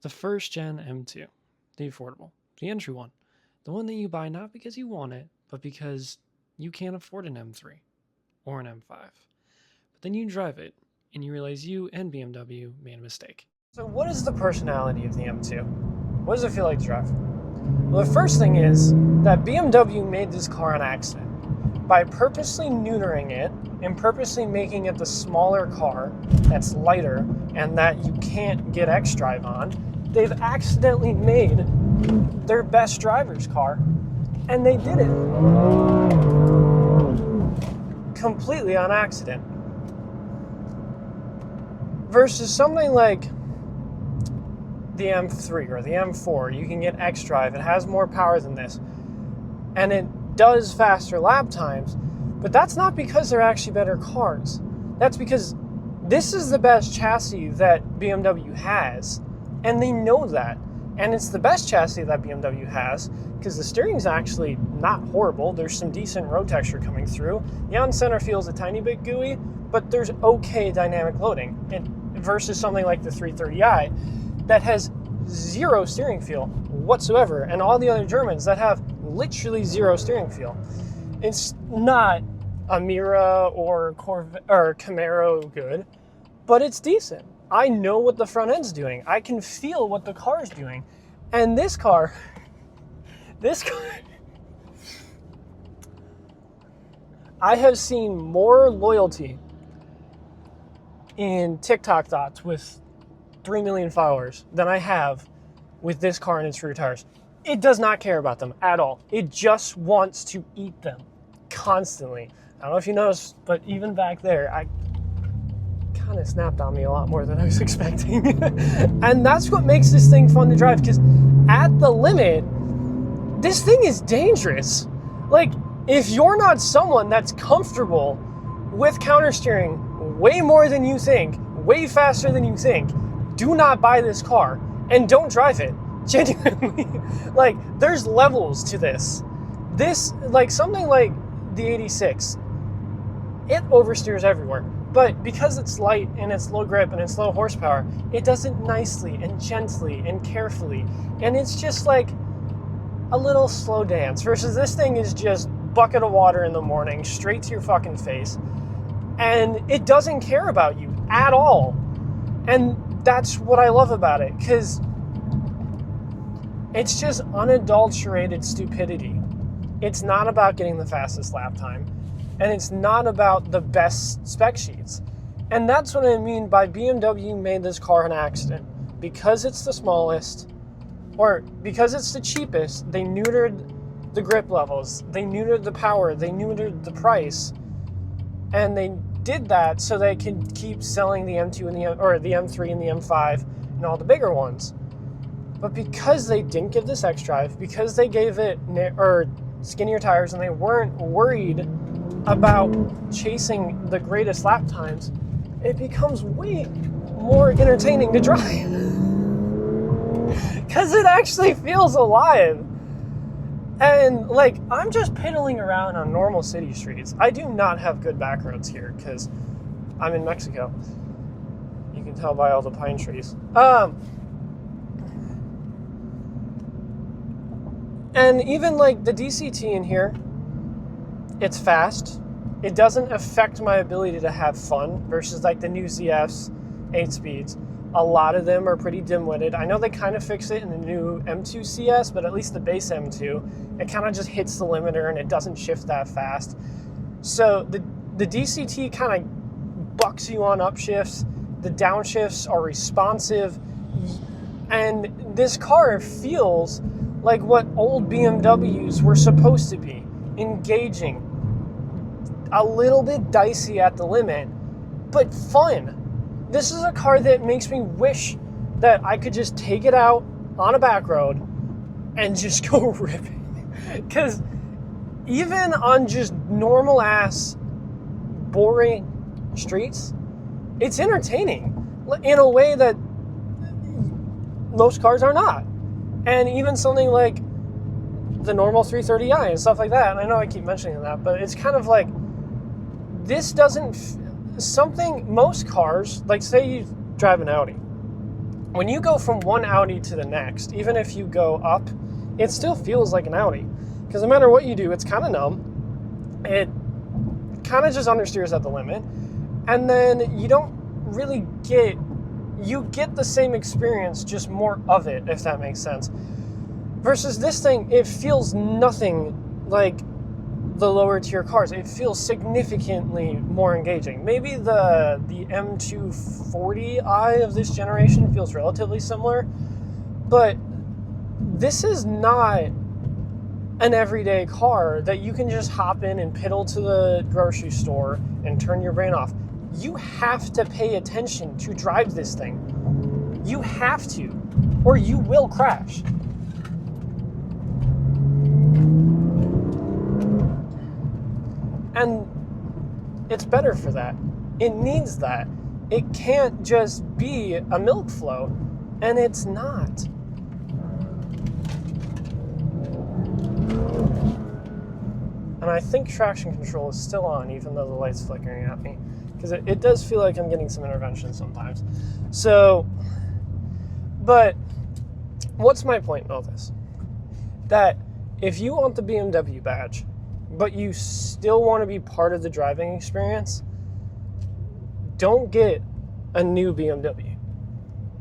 The first gen M2, the affordable, the entry one, the one that you buy not because you want it, but because you can't afford an M3 or an M5. But then you drive it and you realize you and BMW made a mistake. So what is the personality of the M2? What does it feel like to drive? Well, the first thing is that BMW made this car on accident. By purposely neutering it and purposely making it the smaller car that's lighter and that you can't get xDrive on, they've accidentally made their best driver's car, and they did it completely on accident. Versus something like the M3 or the M4, you can get xDrive, it has more power than this, and it does faster lap times, but that's not because they're actually better cars. That's because this is the best chassis that BMW has, and they know that. And it's the best chassis that BMW has because the steering's actually not horrible. There's some decent road texture coming through. The on-center feels a tiny bit gooey, but there's okay dynamic loading. And versus something like the 330i that has zero steering feel whatsoever, and all the other Germans that have literally zero steering feel. It's not a Mira or Camaro good, but it's decent. I know what the front end's doing. I can feel what the car's doing. And this car, I have seen more loyalty in TikTok thoughts with 3 million followers than I have with this car and its rear tires. It does not care about them at all. It just wants to eat them constantly. I don't know if you noticed, but even back there, I kind of snapped on me a lot more than I was expecting. And that's what makes this thing fun to drive, because at the limit, this thing is dangerous. Like, if you're not someone that's comfortable with counter steering way more than you think, way faster than you think, do not buy this car and don't drive it. Genuinely. Like, there's levels to this. This, like something like the 86, it oversteers everywhere. But because it's light and it's low grip and it's low horsepower, it does it nicely and gently and carefully. And it's just like a little slow dance versus this thing is just bucket of water in the morning, straight to your fucking face. And it doesn't care about you at all. And that's what I love about it, because it's just unadulterated stupidity. It's not about getting the fastest lap time. And it's not about the best spec sheets. And that's what I mean by BMW made this car an accident. Because it's the smallest, or because it's the cheapest, they neutered the grip levels, they neutered the power, they neutered the price. And they did that so they could keep selling the M2 and the M3 and the M5 and all the bigger ones. But because they didn't give this xDrive, because they gave it skinnier tires and they weren't worried about chasing the greatest lap times, it becomes way more entertaining to drive. Because it actually feels alive. And like, I'm just piddling around on normal city streets. I do not have good back roads here because I'm in Mexico. You can tell by all the pine trees. And even like the DCT in here, it's fast. It doesn't affect my ability to have fun versus like the new ZFs, 8 speeds. A lot of them are pretty dim-witted. I know they kind of fix it in the new M2 CS, but at least the base M2, it kind of just hits the limiter and it doesn't shift that fast. So the DCT kind of bucks you on upshifts. The downshifts are responsive. And this car feels like what old BMWs were supposed to be. Engaging. A little bit dicey at the limit, but fun. This is a car that makes me wish that I could just take it out on a back road and just go ripping. Because even on just normal ass, boring streets, it's entertaining in a way that most cars are not. And even something like the normal 330i and stuff like that, and I know I keep mentioning that, but it's kind of like, this doesn't, most cars, like say you drive an Audi, when you go from one Audi to the next, even if you go up, it still feels like an Audi. Because no matter what you do, it's kind of numb. It kind of just understeers at the limit. And then you don't really you get the same experience, just more of it, if that makes sense. Versus this thing, it feels nothing like the lower tier cars. It feels significantly more engaging. Maybe the M240i of this generation feels relatively similar, but this is not an everyday car that you can just hop in and piddle to the grocery store and turn your brain off. You have to pay attention to drive this thing. You have to, or you will crash. And it's better for that. It needs that. It can't just be a milk float, and it's not. And I think traction control is still on, even though the light's flickering at me, because it does feel like I'm getting some intervention sometimes. So, but what's my point in all this? That if you want the BMW badge, but you still want to be part of the driving experience, don't get a new BMW.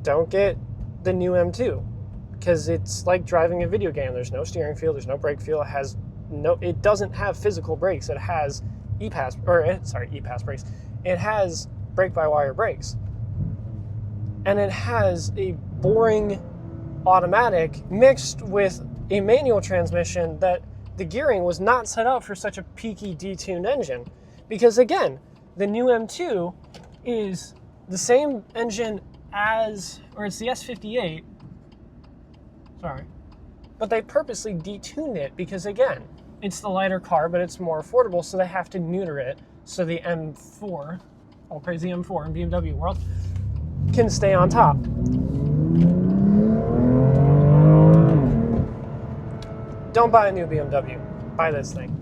Don't get the new M2, because it's like driving a video game. There's no steering feel, there's no brake feel. It doesn't have physical brakes. It has e-pass brakes. It has brake-by-wire brakes. And it has a boring automatic mixed with a manual transmission that the gearing was not set up for such a peaky, detuned engine. Because again, the new M2 is the same engine it's the S58, but they purposely detuned it because, again, it's the lighter car, but it's more affordable, so they have to neuter it so the M4, all praise the M4 in BMW world, can stay on top. Don't buy a new BMW. Buy this thing.